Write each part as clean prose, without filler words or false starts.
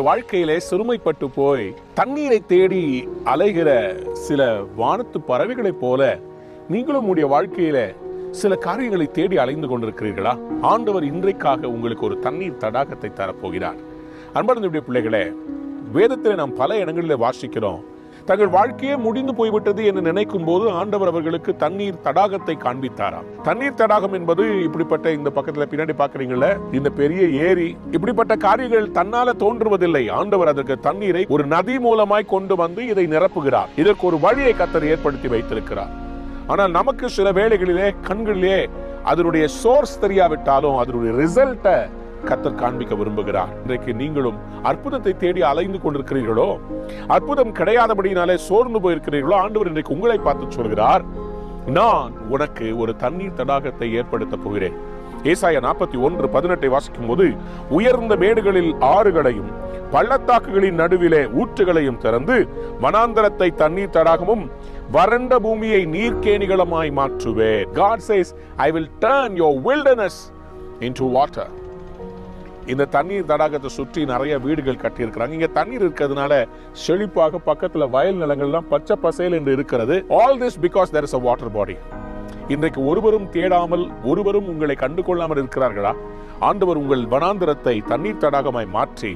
வாழ்க்கையிலே சிறுமைப்பட்டு போய் தண்ணீரை தேடி அலைகிற சில வானத்து பறவைகளைப் போல நீங்களும் உடைய வாழ்க்கையில சில காரியங்களை தேடி அலைந்து கொண்டிருக்கிறீர்களா? ஆண்டவர் இன்றைக்காக உங்களுக்கு ஒரு தண்ணீர் தடாகத்தை தரப்போகிறார். அன்பார்ந்த பிள்ளைகளே, வேதத்தில் நாம் பல இடங்களில் வாசிக்கிறோம், தங்கள் வாழ்க்கையே முடிந்து போய்விட்டது என்று நினைக்கும் போது ஆண்டவர் அவர்களுக்கு தண்ணீர் தடாகத்தை காண்பித்தாராம். தண்ணீர் தடாகம் என்பது இப்படிப்பட்ட, இந்த பக்கத்துல பின்னாடி பாக்குறீங்கல்ல, இந்த பெரிய ஏரி, இப்படிப்பட்ட காரியங்கள் தன்னால தோன்றுவதில்லை. ஆண்டவர் அதற்கு தண்ணீரை ஒரு நதி மூலமாய் கொண்டு வந்து இதை நிரப்புகிறார். இதற்கு ஒரு வழியை கர்த்தர் ஏற்படுத்தி வைத்திருக்கிறார். ஆனால் நமக்கு சில வேளைகளிலே கண்களிலே அதனுடைய சோர்ஸ் தெரியாவிட்டாலும் அதனுடைய ரிசல்ட்டை கர்த்தர் காண்பிக்க விரும்புகிறார். இன்றைக்கு நீங்களும் அற்புதத்தை தேடி அலைந்து கொண்டிருக்கிறீர்களோ, அற்புதம் கிடையாதபடினாலே சோர்ந்து போயிருக்கிறீர்களோ, ஆண்டவர் இன்றைக்கு உங்களை பார்த்து சொல்கிறார், நான் உனக்கு ஒரு தண்ணீர் தடாகத்தை ஏற்படுத்த போகிறேன். ஏசாயா 41:18 வாசிக்கும் போது, உயர்ந்த மேடுகளில் ஆறுகளையும் பள்ளத்தாக்குகளின் நடுவிலே ஊற்றுகளையும் திறந்து வனாந்தரத்தை தண்ணீர் தடாகமும் வறண்ட பூமியை நீர்க்கேணிகளுமாய் மாற்றுவேன். God says, I will turn your wilderness into water. இந்த தண்ணீர் தடாகத்தை சுற்றி நிறைய வீடுகள் கட்டி இருக்கிறாங்க. இங்க தண்ணீர் இருக்கிறதுனால செழிப்பாக பக்கத்துல வயல் நிலங்கள்லாம் பச்சை பசேல் என்று இருக்கிறது. All this because there is a water body. இன்றைக்கு ஒருவரும் தேடாமல், ஒருவரும் உங்களை கண்டு கொள்ளாமல் இருக்கிறார்களா? ஆண்டவர் உங்கள் வனாந்தரத்தை தண்ணீர் தடாகமாய் மாற்றி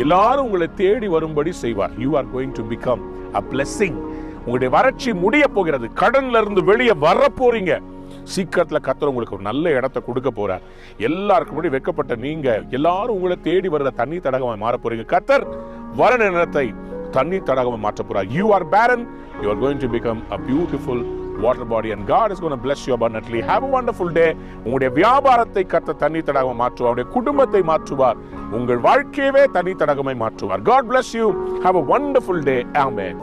எல்லாரும் உங்களை தேடி வரும்படி செய்வார். You are going to become a blessing. உங்களுடைய வறட்சி முடிய போகிறது. கடன்ல இருந்து வெளியே வர போறீங்க. சீக்கிரத்துல கர்த்தர் உங்களுக்கு ஒரு நல்ல இடத்தை கொடுக்க போறார். எல்லாருக்கும் முன்னாடி வெட்கப்பட்ட நீங்க எல்லாரும் உங்களை தேடி வருகிற தண்ணீர் தடாகமாய் மாற போறீங்க. கர்த்தர் வர நிலத்தை தண்ணீர் தடாகமாய் மாற்ற போறார். You are barren, you are going to become a beautiful water body and God is going to bless you abundantly. Have a wonderful day. உங்களுடைய வியாபாரத்தை கர்த்தர் தண்ணீர் தடாகமாய் மாற்றுவார். உங்களுடைய குடும்பத்தை மாற்றுவார். உங்கள் வாழ்க்கையவே தண்ணீர் தடாகமாய் மாற்றுவார். God bless you. Have a wonderful day. Amen.